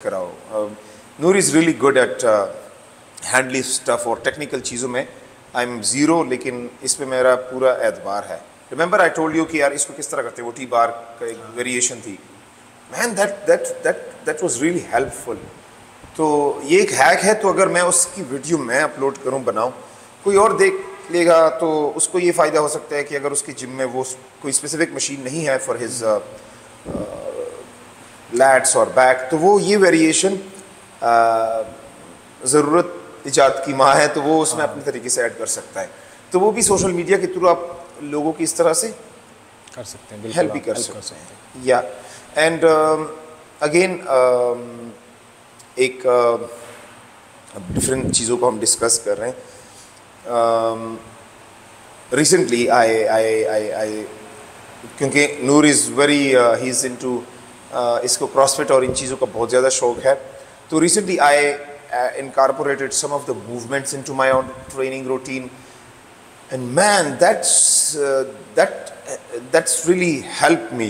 कराओ। Noor is really good at handy stuff और technical चीज़ों में आई एम ज़ीरो, लेकिन इस पे मेरा पूरा एतबार है। रिमेंबर आई टोल्ड यू कि यार इसको किस तरह करते हैं, वो टी बार का एक वेरिएशन थी। Man that was really helpful. तो ये एक हैक है, तो अगर मैं उसकी वीडियो मैं अपलोड करूं, बनाऊं, कोई और देख लेगा तो उसको ये फ़ायदा हो सकता है कि अगर उसके जिम में वो कोई स्पेसिफिक मशीन नहीं है फॉर हिज लैट्स और बैक, तो वो ये वेरिएशन ज़रूरत इजाद की माँ है, तो वो उसमें अपने तरीके से ऐड कर सकता है। तो वो भी सोशल मीडिया के थ्रू आप लोगों की इस तरह से कर सकते हैं, हेल्प भी कर सकते हैं। या एंड अगेन एक डिफरेंट चीज़ों को हम डिस्कस कर रहे हैं। रिसेंटली आई क्योंकि Noor is very he is into इसको क्रॉसफिट और इन चीज़ों का बहुत ज़्यादा शौक है, तो recently I incorporated some of the movements into my own training routine, and man that's really helped me,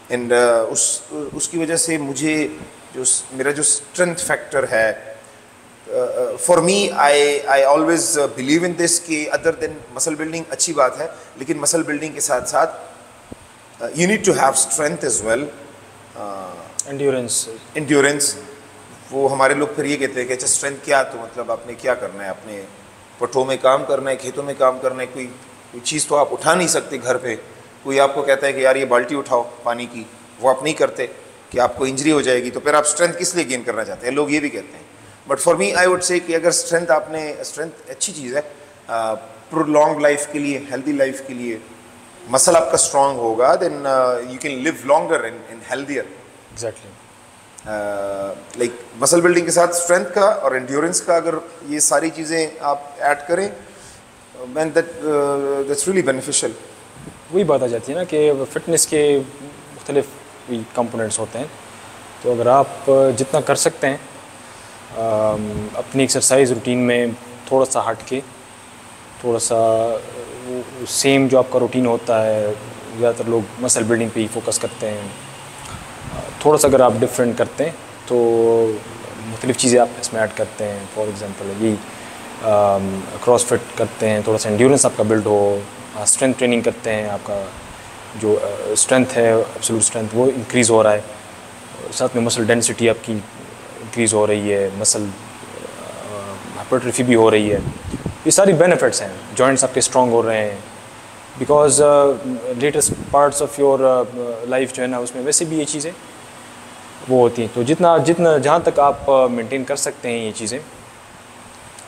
and उसकी वजह से मुझे जो मेरा जो strength factor है, for me I always believe in this कि other than muscle building अच्छी बात है, लेकिन muscle building के साथ साथ you need to have strength as well, endurance। वो हमारे लोग फिर ये कहते हैं कि अच्छा स्ट्रेंथ क्या, तो मतलब आपने क्या करना है, अपने पट्टों में काम करना है, खेतों में काम करना है, कोई चीज़ तो आप उठा नहीं सकते घर पे। कोई आपको कहता है कि यार ये बाल्टी उठाओ पानी की, वो आप नहीं करते कि आपको इंजरी हो जाएगी, तो फिर आप स्ट्रेंथ किस लिए गेन करना चाहते हैं, लोग ये भी कहते हैं। But for me I would say कि अगर स्ट्रेंथ अच्छी चीज़ है प्रोलॉन्ग लाइफ के लिए, हेल्दी लाइफ के लिए, मसल आपका स्ट्रांग होगा, then you can live longer in healthier. Exactly. Like muscle building के साथ स्ट्रेंथ का और एंड्योरेंस का अगर ये सारी चीज़ें आप ऐड करें, मैन दैट्स रियली बेनिफिशियल। वही बात आ जाती है ना कि फिटनेस के मुख्तलिफ कंपोनेंट्स होते हैं, तो अगर आप जितना कर सकते हैं अपनी एक्सरसाइज रूटीन में थोड़ा सा हट के, थोड़ा सा सेम जो आपका रूटीन होता है, ज़्यादातर लोग मसल बिल्डिंग पे ही फोकस करते हैं, थोड़ा सा अगर आप डिफरेंट करते हैं तो मुख्तलिफ़ चीज़ें आप इसमें ऐड करते हैं। फॉर एग्ज़ाम्पल ये क्रॉसफिट करते हैं, थोड़ा सा एंड्योरेंस आपका बिल्ड हो, स्ट्रेंथ ट्रेनिंग करते हैं, आपका जो स्ट्रेंथ है, एब्सोल्यूट स्ट्रेंथ वो इंक्रीज़ हो रहा है, साथ में मसल डेंसिटी आपकी इंक्रीज़ हो रही है, मसल हाइपरट्रोफी भी हो रही है। ये सारी बेनिफिट्स हैं, जॉइंट्स आपके स्ट्रॉन्ग हो रहे हैं, because latest parts of your life जो है ना, उसमें वैसे भी ये चीज़ें वो होती हैं। तो जितना जहाँ तक आप मेंटेन कर सकते हैं ये चीज़ें,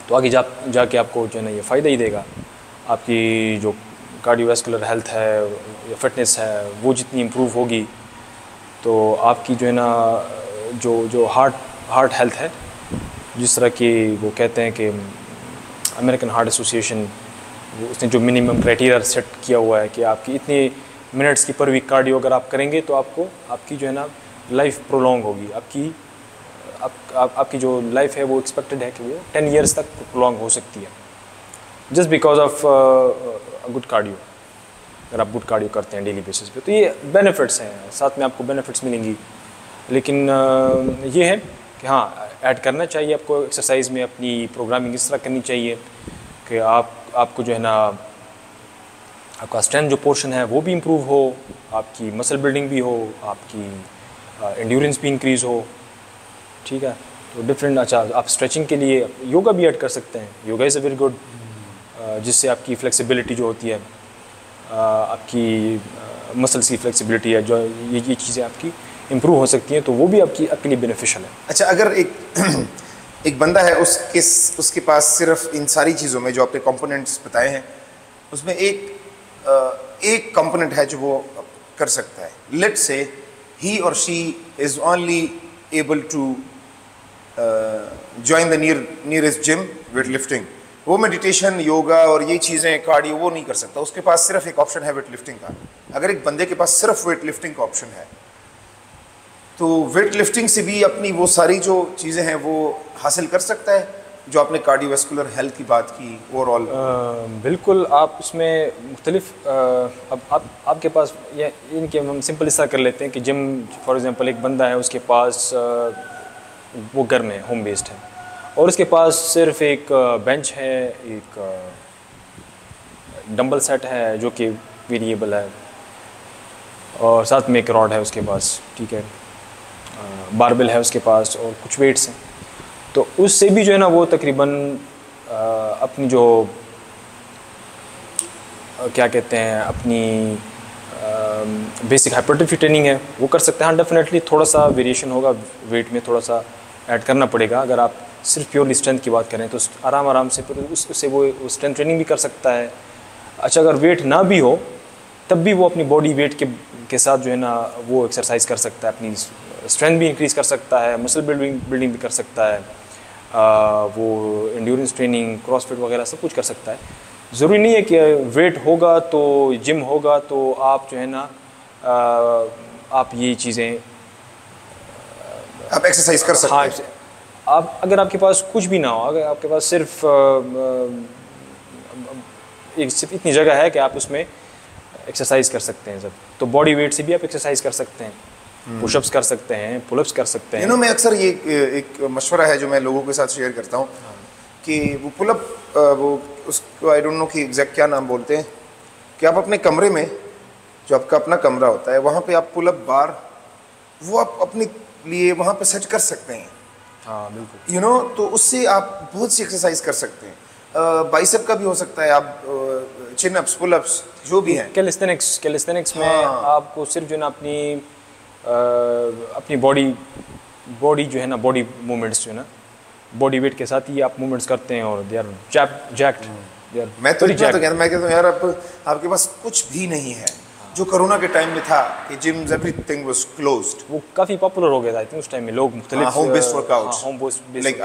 तो आगे जाके आपको जो है ना ये फ़ायदा ही देगा। आपकी जो कार्डियोवैस्कुलर हेल्थ है या फिटनेस है, वो जितनी इम्प्रूव होगी, तो आपकी जो है ना जो हार्ट हेल्थ है, जिस तरह की वो कहते हैं कि अमेरिकन हार्ट एसोसिएशन, उसने जो मिनिमम क्राइटेरिया सेट किया हुआ है कि आपकी इतने मिनट्स की पर वीक कार्डियो अगर आप करेंगे तो आपकी जो है ना लाइफ प्रोलॉन्ग होगी। आपकी जो लाइफ है वो एक्सपेक्टेड है कि वो 10 ईयर्स तक प्रोलॉन्ग हो सकती है, just because of good cardio. अगर आप गुड कार्डियो करते हैं डेली बेसिस पे, तो ये बेनिफिट्स हैं, साथ में आपको बेनिफिट्स मिलेंगी। लेकिन ये है कि हाँ, ऐड करना चाहिए आपको एक्सरसाइज में, अपनी प्रोग्रामिंग इस तरह करनी चाहिए कि आपको जो है ना आपका स्ट्रेंथ जो पोर्शन है वो भी इम्प्रूव हो, आपकी मसल बिल्डिंग भी हो, आपकी एंड्योरेंस भी इंक्रीज़ हो। ठीक है, तो डिफरेंट। अच्छा, आप स्ट्रेचिंग के लिए योगा भी ऐड कर सकते हैं। Yoga is a very good, जिससे आपकी फ्लेक्सिबिलिटी जो होती है, आपकी मसल्स की फ्लेक्सिबिलिटी है, जो ये चीज़ें आपकी इम्प्रूव हो सकती हैं, तो वो भी आपके लिए बेनिफिशियल है। अच्छा, अगर एक बंदा है, उसके पास सिर्फ इन सारी चीज़ों में जो आपने कंपोनेंट्स बताए हैं, उसमें एक कंपोनेंट है जो वो कर सकता है। लेट्स से ही और she is only able to join the nearest gym weight lifting. वो मेडिटेशन, योगा और ये चीज़ें, कार्डियो, वो नहीं कर सकता। उसके पास सिर्फ एक ऑप्शन है वेट लिफ्टिंग का। अगर एक बंदे के पास सिर्फ वेट लिफ्टिंग का ऑप्शन है, तो वेट लिफ्टिंग से भी अपनी वो सारी जो चीज़ें हैं वो हासिल कर सकता है, जो आपने कार्डियोवैस्कुलर हेल्थ की बात की ओवरऑल। बिल्कुल, आप उसमें मुख्तलिफ अब आपके पास ये इनके हम सिंपल इस तरह कर लेते हैं कि जिम, फॉर एग्ज़ाम्पल एक बंदा है, उसके पास वो घर में होम बेस्ड है, और उसके पास सिर्फ एक बेंच है, एक डंबल सेट है जो कि वेरिएबल है, और साथ में एक रॉड है उसके पास, ठीक है, बारबेल है उसके पास और कुछ वेट्स हैं। तो उससे भी जो है ना वो तकरीबन अपनी जो क्या कहते हैं अपनी बेसिक हाइपरट्रोफी ट्रेनिंग है वो कर सकते हैं। हाँ, डेफिनेटली थोड़ा सा वेरिएशन होगा, वेट में थोड़ा सा ऐड करना पड़ेगा। अगर आप सिर्फ प्योरली स्ट्रेंथ की बात करें तो आराम से फिर उससे वो स्ट्रेंथ ट्रेनिंग भी कर सकता है। अच्छा, अगर वेट ना भी हो तब भी वो अपनी बॉडी वेट के साथ जो है ना वो एक्सरसाइज कर सकता है, अपनी स्ट्रेंथ भी इंक्रीज़ कर सकता है, मसल बिल्डिंग भी कर सकता है, वो एंड्योरेंस ट्रेनिंग, क्रॉसफिट वगैरह सब कुछ कर सकता है। ज़रूरी नहीं है कि वेट होगा तो जिम होगा तो आप जो है ना आप ये चीज़ें आप एक्सरसाइज कर सकते हाँ, हैं। आप अगर आपके पास कुछ भी ना हो, अगर आपके पास सिर्फ सिर्फ इतनी जगह है कि आप उसमें एक्सरसाइज कर सकते हैं सब, तो बॉडी वेट से भी आप एक्सरसाइज कर सकते हैं, पुशअप्स कर सकते हैं, पुलअप्स कर सकते हैं। मैं अक्सर ये एक मशवरा है जो मैं लोगों के साथ शेयर करता हूँ कि वो पुलअप वो उसको आई डोंट नो कि एग्जैक्ट क्या नाम बोलते हैं, कि आप अपने कमरे में, जो आपका अपना कमरा होता है, वहाँ पे आप पुलअप बार वो आप अपने लिए वहाँ पे सेट कर सकते हैं। हाँ बिल्कुल, तो उससे आप बहुत सी एक्सरसाइज कर सकते हैं। बाइसेप का भी हो सकता है, आप चिन अप्स, पुल अप्स जो भी हैं। कैलिस्थेनिक्स में आपको सिर्फ जो है ना अपनी बॉडी जो है ना, बॉडी मूवमेंट्स जो है ना, बॉडी वेट के साथ ही आप मूवमेंट्स करते हैं और दे आर जैक्ट। मैं तो कहता हूँ यार, आपके पास कुछ भी नहीं है जो कोरोना के टाइम में था कि जिम्स एवरीथिंग वाज क्लोज्ड। वो काफ़ी पॉपुलर हो गया था आई थिंक उस टाइम में, लोग मुख्तलिफ home based workouts, home based like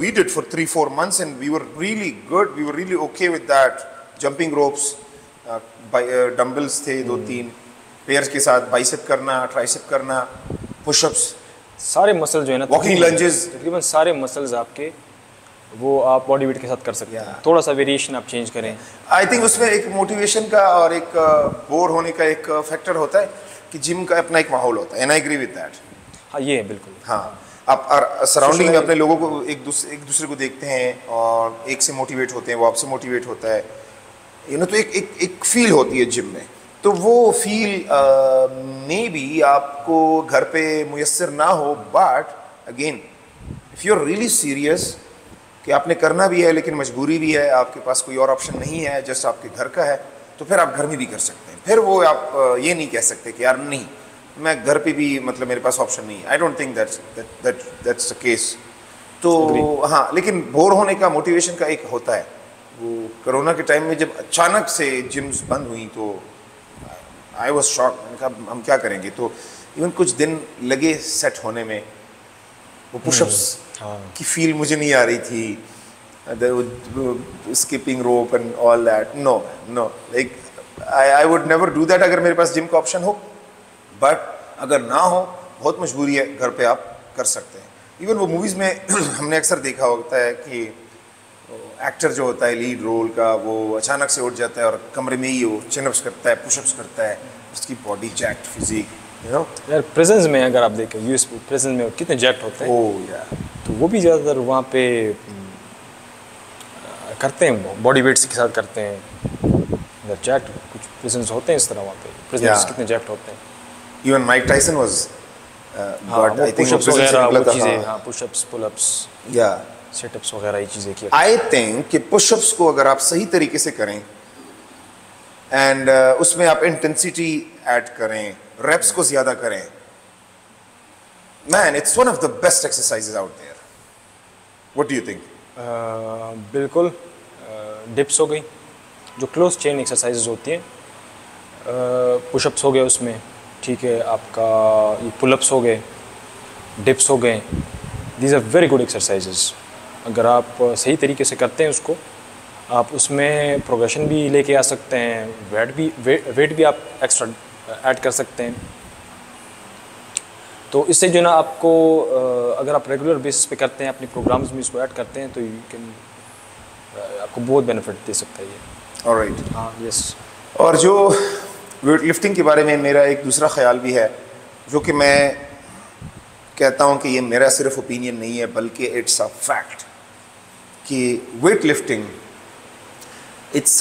we did for 3-4 months and we were really good, we were really okay with that. jumping ropes, dumbbells थे 2-3 पेयर्स के साथ, बाइसेप करना, ट्राइसेप करना, पुशअप्स, सारे मसल जो है ना, वॉकिंग लंजेस, तकरीबन सारे मसल्स आपके वो आप बॉडी वेट के साथ कर सकते हैं। थोड़ा सा वेरिएशन आप चेंज करें। आई थिंक उसमें एक मोटिवेशन का और एक बोर होने का एक फैक्टर होता है कि जिम का अपना एक माहौल होता है, and I agree with that. हाँ, ये है बिल्कुल। हाँ, आप सराउंडिंग में अपने लोगों को एक दूसरे को देखते हैं और एक से मोटिवेट होते हैं, वो आपसे मोटिवेट होता है, तो एक फील होती है जिम में। तो वो फील मे बी आपको घर पे मुयस्सर ना हो, but again if you are really serious कि आपने करना भी है लेकिन मजबूरी भी है, आपके पास कोई और ऑप्शन नहीं है, जस्ट आपके घर का है, तो फिर आप घर में भी कर सकते हैं। फिर वो आप ये नहीं कह सकते कि यार नहीं, मैं घर पे भी मतलब मेरे पास ऑप्शन नहीं है। I don't think that's the case. तो हाँ, लेकिन बोर होने का, मोटिवेशन का एक होता है। वो कोरोना के टाइम में जब अचानक से जिम्स बंद हुई तो आई वॉज शॉक। मैंने कहा हम क्या करेंगे, तो इवन कुछ दिन लगे सेट होने में। वो पुशअप्स की फील मुझे नहीं आ रही थी, skipping rope and all that, know like I would never do that अगर मेरे पास जिम का ऑप्शन हो। बट अगर ना हो, बहुत मजबूरी है, घर पे आप कर सकते हैं। इवन वो मूवीज़ में हमने अक्सर देखा होता है कि एक्टर जो होता है लीड रोल का, वो अचानक से उठ जाता है और कमरे में ही वो चिनअप्स करता है, पुशअप्स करता है, उसकी बॉडी जैक्ट फिजिक, यार प्रेजेंस में अगर आप देखें यूएस प्रेजेंस में कितने जैक्ट होते हैं। ओह यार, तो वो भी ज़्यादातर वहाँ पे करते हैं, बॉडी वेट्स के साथ करते हैं। जैक्ट कुछ प्रेजेंस होते हैं इस तरह, वहाँ पे प्रेजेंस कितने जैक्ट होते हैं। Even Mike Tyson was but I think pushups वगैरह वो चीज़ें, हाँ पुशअप्स, पुलअप्स, या सेटअप्स वगैरह ये चीज़ें की। आई थिंक कि पुशअप्स को अगर आप सही तरीके से करें एंड उसमें आप इंटेंसिटी ऐड करें, रेप्स को ज़्यादा करें, man it's one of the best exercises out there. What do you think? बिल्कुल। डिप्स हो गई, जो क्लोज चेन एक्सरसाइजेज होती हैं, पुशअप्स हो गए उसमें, ठीक है, आपका ये पुलअप्स हो गए, डिप्स हो गए, these are very good exercises. अगर आप सही तरीके से करते हैं उसको, आप उसमें प्रोग्रेशन भी लेके आ सकते हैं, वेट भी आप एक्स्ट्रा ऐड कर सकते हैं। तो इससे जो ना आपको अगर आप रेगुलर बेसिस पे करते हैं, अपने प्रोग्राम्स में इसको ऐड करते हैं, तो यू कैन आपको बहुत बेनिफिट दे सकता है ये। ऑलराइट, हाँ, यस। और जो वेट लिफ्टिंग के बारे में मेरा एक दूसरा ख्याल भी है, जो कि मैं कहता हूँ कि ये मेरा सिर्फ ओपिनियन नहीं है बल्कि इट्स अ फैक्ट कि weight lifting it's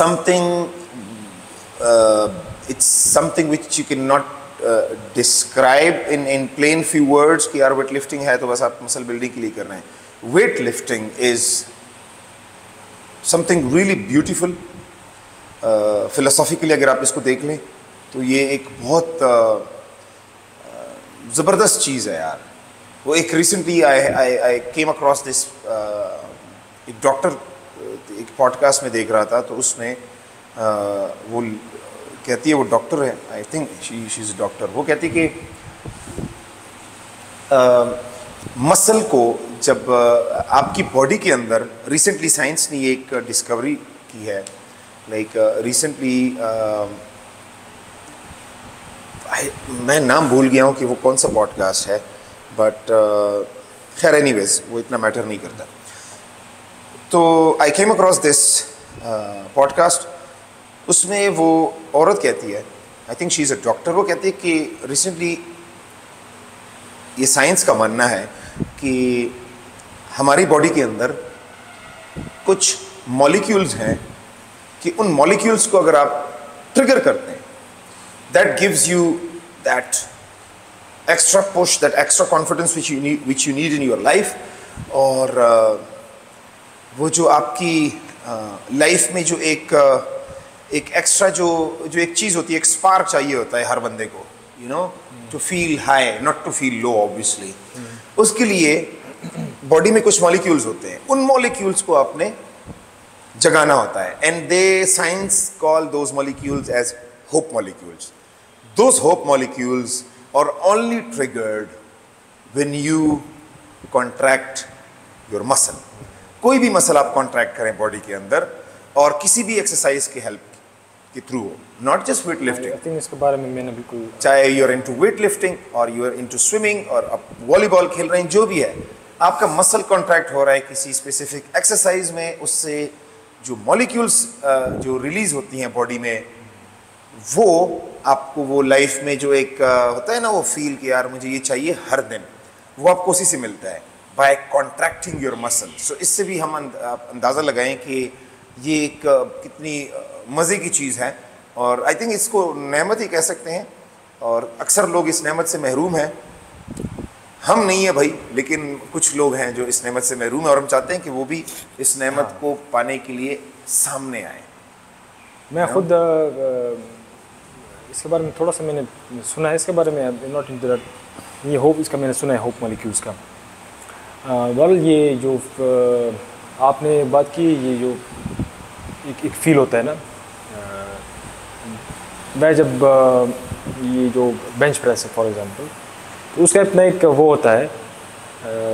something which you cannot describe in plain few words कि यार वेट लिफ्टिंग है तो बस आप मसल बिल्डिंग के लिए कर रहे हैं. Weight lifting is something really beautiful. Philosophically अगर आप इसको देख लें तो ये एक बहुत ज़बरदस्त चीज़ है यार. वो एक recently I came across this, एक डॉक्टर एक पॉडकास्ट में देख रहा था तो उसमें वो कहती है, वो डॉक्टर है, I think she is doctor, वो कहती कि मसल को जब आपकी बॉडी के अंदर, रिसेंटली साइंस ने एक डिस्कवरी की है, लाइक रिसेंटली मैं नाम भूल गया हूँ कि वो कौन सा पॉडकास्ट है, बट खैर एनीवेज वो इतना मैटर नहीं करता. तो आई केम अक्रॉस दिस पॉडकास्ट, उसमें वो औरत कहती है, I think she is a doctor, वो कहती है कि रिसेंटली ये साइंस का मानना है कि हमारी बॉडी के अंदर कुछ मॉलिक्यूल्स हैं कि उन मॉलिक्यूल्स को अगर आप ट्रिगर करते हैं, that gives you that extra push, that extra confidence which you need in your life. और वो जो आपकी लाइफ में जो एक एक्स्ट्रा जो एक चीज़ होती है, एक स्पार्क चाहिए होता है हर बंदे को, you know, to feel high, not to feel low obviously. उसके लिए बॉडी में कुछ मॉलिक्यूल्स होते हैं, उन मॉलिक्यूल्स को आपने जगाना होता है. And they science call those molecules as hope molecules. Those hope molecules are only triggered when you contract your muscle. कोई भी मसल आप कॉन्ट्रैक्ट करें बॉडी के अंदर और किसी भी एक्सरसाइज के हेल्प के थ्रू हो, not just weight lifting. I think इसके बारे में मैंने बिल्कुल, चाहे you are into weight lifting और यू आर इनटू स्विमिंग और आप वॉलीबॉल खेल रहे हैं, जो भी है, आपका मसल कॉन्ट्रैक्ट हो रहा है किसी स्पेसिफिक एक्सरसाइज में, उससे जो मॉलिक्यूल्स जो रिलीज होती हैं बॉडी में, वो आपको वो लाइफ में जो एक होता है ना वो फील कि यार मुझे ये चाहिए हर दिन, वो आपको उसी से मिलता है, बाय कॉन्ट्रैक्टिंग योर मसल. सो इससे भी हम अंदाज़ा लगाएं कि ये एक कितनी मज़े की चीज़ है. और आई थिंक इसको नेमत ही कह सकते हैं, और अक्सर लोग इस नेमत से महरूम हैं. हम नहीं है भाई, लेकिन कुछ लोग हैं जो इस नेमत से महरूम हैं और हम चाहते हैं कि वो भी इस नेमत को पाने के लिए सामने आए. मैं खुद इसके बारे में थोड़ा सा मैंने सुना है, इसके बारे में नॉट इन दैट, ये होप, इसका मैंने सुना है होप मॉलिक्यूल्स का. वेल ये जो आपने बात की, ये जो एक फील होता है ना, मैं जब ये जो बेंच प्रेस है फॉर एग्जांपल, तो उसका अपना एक वो होता है,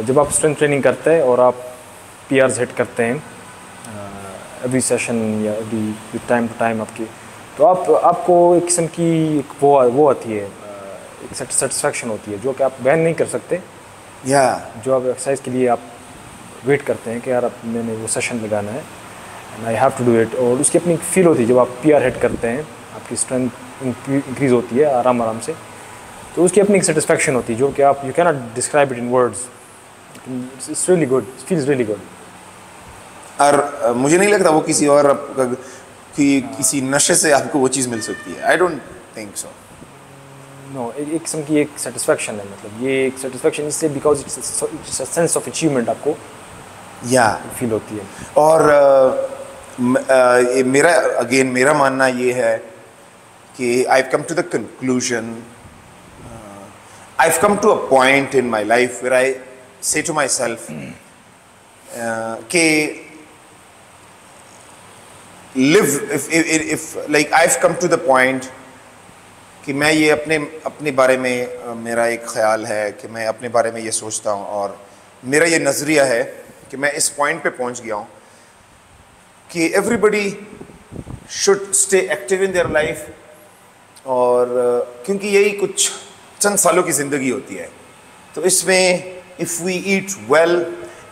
जब आप स्ट्रेंथ ट्रेनिंग करते हैं और आप पीआरस हिट करते हैं एवरी सेशन या एवरी टाइम टू टाइम आपकी, तो आपको एक किस्म की वो आती है, एक सेटिस्फैक्शन होती है जो कि आप बयान नहीं कर सकते. या जो आप एक्सरसाइज के लिए आप वेट करते हैं कि यार अब मैंने वो सेशन लगाना है and I have to do it, और उसकी अपनी फील होती है जब आप पीआर हिट करते हैं, आपकी स्ट्रेंथ इंक्रीज़ होती है आराम आराम से, तो उसकी अपनी एक सेटिस्फैक्शन होती है जो कि आप you can not describe it in words. It's really good, it feels really good. और मुझे नहीं लगता वो किसी और कि किसी नशे से आपको वो चीज़ मिल सकती है. I don't think so. No, एक किस्म की एक सेटिस्फैक्शन है, मतलब ये एक सेटिस्फैक्शन इससे because it's a sense of achievement आपको या फील होती है. और मेरा मानना ये है कि I come to the conclusion, I come to a point in my life where I say to myself कि live if like I come to the point कि मैं ये अपने बारे में मेरा एक ख्याल है कि मैं अपने बारे में ये सोचता हूँ, और मेरा ये नज़रिया है कि मैं इस पॉइंट पे पहुँच गया हूँ कि everybody should stay active in their life. और क्योंकि यही कुछ चंद सालों की ज़िंदगी होती है, तो इसमें if we eat well,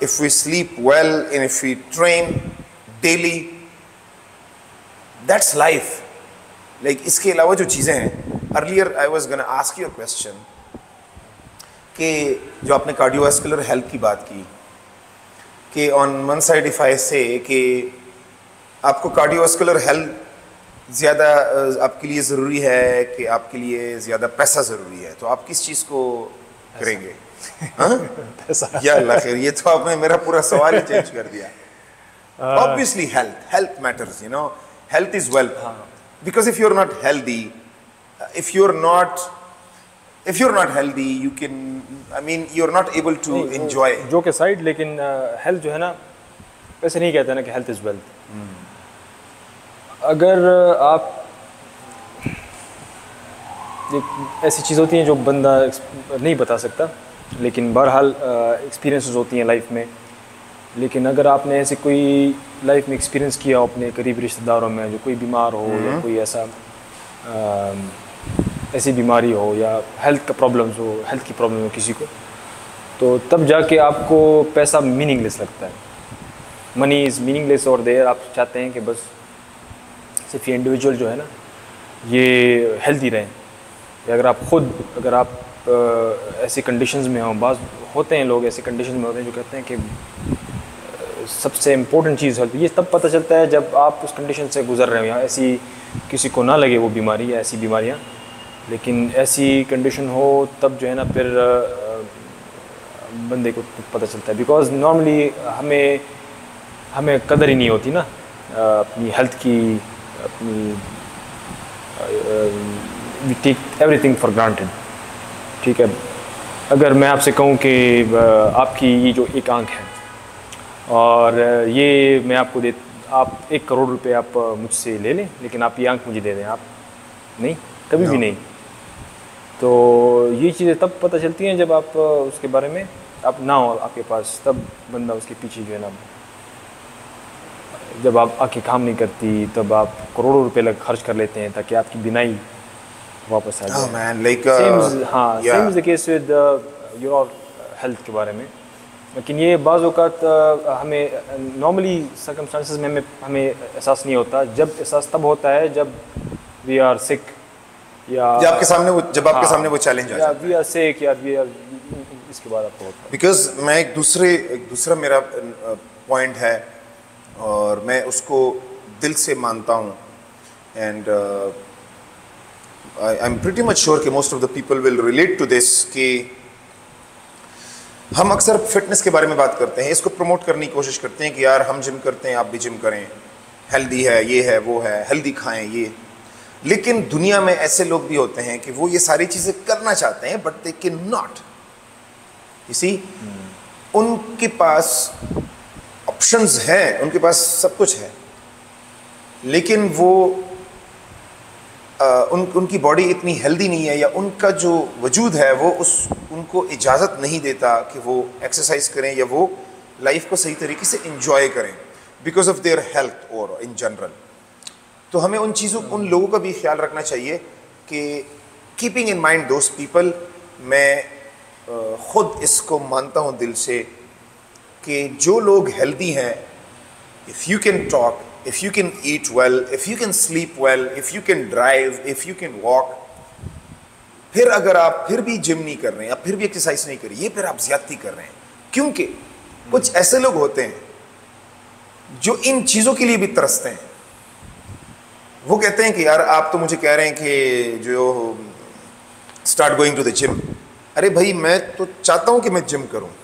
if we sleep well and if we train daily, that's life. Like इसके अलावा जो चीज़ें हैं, earlier I was gonna ask you a question कि जो आपने कार्डियोवास्कुलर हेल्थ की बात की, कि on one side if I say कि आपको कार्डियोवास्कुलर हेल्थ ज़्यादा आपके लिए ज़रूरी है कि आपके लिए ज़्यादा पैसा ज़रूरी है, तो आप किस चीज़ को करेंगे? हाँ? या अल्लाह खैर, ये तो आपने मेरा पूरा सवाल ही चेंज कर दिया। Obviously health matters, you know, health is wealth. Because if you're not healthy, if you're not healthy, you can, I mean, you're not able to enjoy. जो के साइड, लेकिन हेल्थ जो है ना, वैसे नहीं कहते ना कि हेल्थ इज़ वेल्थ। अगर आप, ऐसी चीज़ होती हैं जो बंदा नहीं बता सकता, लेकिन बहरहाल एक्सपीरियंसेस होती हैं लाइफ में। लेकिन अगर आपने ऐसे कोई लाइफ में एक्सपीरियंस किया हो अपने करीबी रिश्तेदारों में, जो कोई बीमार हो या कोई ऐसी बीमारी हो या हेल्थ का प्रॉब्लम्स हो, हेल्थ की प्रॉब्लम हो किसी को, तो तब जाके आपको पैसा मीनिंगलेस लगता है। मनी इज़ मीनिंगलेस और देयर आप चाहते हैं कि बस सिर्फ ये इंडिविजुअल जो है ना ये हेल्दी रहें। या अगर आप ऐसी कंडीशंस में हो, बाज़ होते हैं लोग ऐसी कंडीशन में होते हैं जो कहते हैं कि सबसे इम्पोर्टेंट चीज़ हेल्थ। ये तब पता चलता है जब आप उस कंडीशन से गुजर रहे हो, या ऐसी किसी को ना लगे वो बीमारी या ऐसी बीमारियाँ, लेकिन ऐसी कंडीशन हो तब जो है ना फिर बंदे को पता चलता है। बिकॉज नॉर्मली हमें कदर ही नहीं होती ना अपनी हेल्थ की, अपनी we take everything for granted. ठीक है, अगर मैं आपसे कहूँ कि आपकी ये जो एक आंख है और ये मैं आपको आप 1 करोड़ रुपए आप मुझसे ले लें, लेकिन आप ये आंख मुझे दे दें, आप नहीं, कभी भी नहीं। तो ये चीज़ें तब पता चलती हैं जब आप उसके बारे में आप ना हो आपके पास, तब बंदा उसके पीछे जो है ना, जब आप आँखें काम नहीं करती तब आप करोड़ों रुपए खर्च कर लेते हैं ताकि आपकी बिनाई वापस आ जाए। हाँ, same is the case with your health के बारे में। लेकिन ये बाज़ औक़ात हमें नॉर्मली सर्कमस्टांसेस में हमें एहसास नहीं होता। जब एहसास तब होता है जब वी आर सिक, या जब आपके सामने वो चैलेंज आ जाता है, वी आर सिक, या वी आर, इसके बाद आपको होता है। बिकॉज मैं एक दूसरा मेरा पॉइंट है और मैं उसको दिल से मानता हूँ, and I am pretty much sure कि most of the people will relate to this, कि हम अक्सर फिटनेस के बारे में बात करते हैं, इसको प्रमोट करने की कोशिश करते हैं कि यार हम जिम करते हैं, आप भी जिम करें, हेल्दी है, ये है, वो है, हेल्दी खाएं ये। लेकिन दुनिया में ऐसे लोग भी होते हैं कि वो ये सारी चीज़ें करना चाहते हैं but they can not. You see, उनके पास ऑप्शंस हैं, उनके पास सब कुछ है, लेकिन वो उनकी बॉडी इतनी हेल्दी नहीं है, या उनका जो वजूद है वो उनको इजाज़त नहीं देता कि वो एक्सरसाइज करें या वो लाइफ को सही तरीके से इंजॉय करें बिकॉज ऑफ देयर हेल्थ और इन जनरल। तो हमें उन लोगों का भी ख्याल रखना चाहिए कि keeping in mind those people, मैं ख़ुद इसको मानता हूँ दिल से कि जो लोग हेल्दी हैं, if you can talk, if you can eat well, if you can sleep well, if you can drive, if you can walk, फिर अगर आप फिर भी जिम नहीं कर रहे हैं, आप फिर भी एक्सरसाइज नहीं कर रहे, ये फिर आप ज्यादती कर रहे हैं। क्योंकि कुछ ऐसे लोग होते हैं जो इन चीज़ों के लिए भी तरसते हैं। वो कहते हैं कि यार आप तो मुझे कह रहे हैं कि जो start going to the gym, अरे भाई मैं तो चाहता हूँ कि मैं जिम करूँ,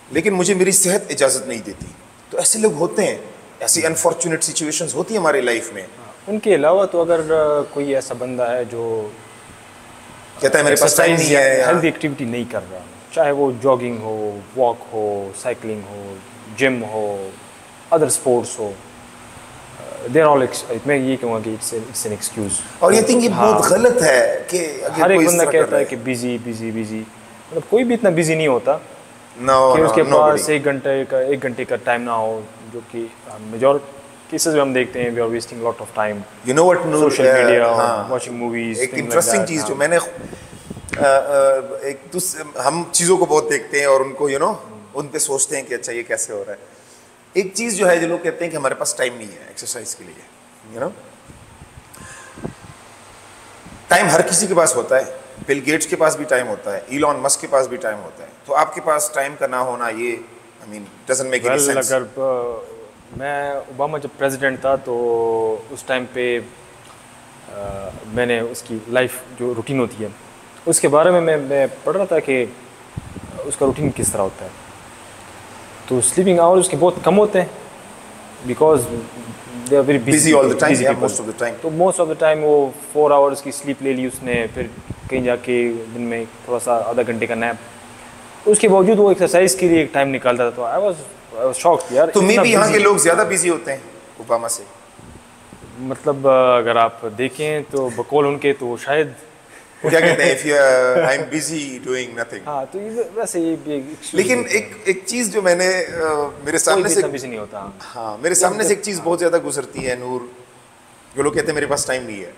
लेकिन मुझे मेरी सेहत इजाज़त नहीं देती। तो ऐसे लोग होते हैं, ऐसी अनफॉर्चुनेट सिचुएशंस होती है हमारी लाइफ में। उनके अलावा तो अगर कोई ऐसा बंदा है जो कहता है मेरे पास टाइम नहीं है, हेल्दी एक्टिविटी नहीं कर रहा, चाहे वो जॉगिंग हो, वॉक हो, साइकिलिंग हो, जिम हो, अदर स्पोर्ट्स हो, देयर ऑल, मैं ये कहूँगा कि इट्स एन एक्सक्यूज। और ये थिंक ये बहुत गलत है कि हर एक बंदा कहता है कि बिजी बिजी बिजी, मतलब कोई भी इतना बिजी नहीं होता कि उसके पास एक घंटे का टाइम ना हो, जो कि मेजॉर केसेस में हम देखते हैं we are wasting lot of time. You know what, social media, watching movies. एक इंटरेस्टिंग चीज़ जो मैंने हम चीज़ों को बहुत देखते हैं और उनको उन पे सोचते हैं कि अच्छा ये कैसे हो रहा है। एक चीज़ जो है, जो लोग कहते हैं कि हमारे पास टाइम नहीं है एक्सरसाइज के लिए, टाइम हर किसी के पास होता है, बिल गेट्स के पास भी टाइम होता है, इलॉन मस्क के पास भी टाइम होता है, तो आपके पास टाइम का ना होना ये I mean doesn't make any sense. अगर मैं ओबामा जब प्रेसिडेंट था तो उस टाइम पे मैंने उसकी लाइफ जो रूटीन होती है उसके बारे में मैं पढ़ रहा था कि उसका रूटीन किस तरह होता है। तो स्लीपिंग आवर्स उसके बहुत कम होते हैं because they are very busy all the time, most of the time. तो मोस्ट ऑफ द टाइम वो 4 आवर्स की स्लीप ले ली उसने, फिर कहीं जाके दिन में थोड़ा सा आधा घंटे का नैप, उसके बावजूद वो एक्सरसाइज के लिए एक टाइम निकालता था। तो आई वाज शॉक्ड यार। तो मे भी यहाँ के लोग ज़्यादा बिजी होते हैं ओबामा से। मतलब अगर आप देखें तो बकौल उनके तो शायद वो क्या कहते हैं, if you I am busy doing nothing. हाँ, तो ये वैसे ये भी लेकिन एक चीज़ जो मैंने मेरे सामने से बिजी नहीं होता। हाँ मेरे सामने से एक चीज़ बहुत ज़्यादा गुजरती है नूर, जो लोग कहते हैं मेरे पास टाइम नहीं है।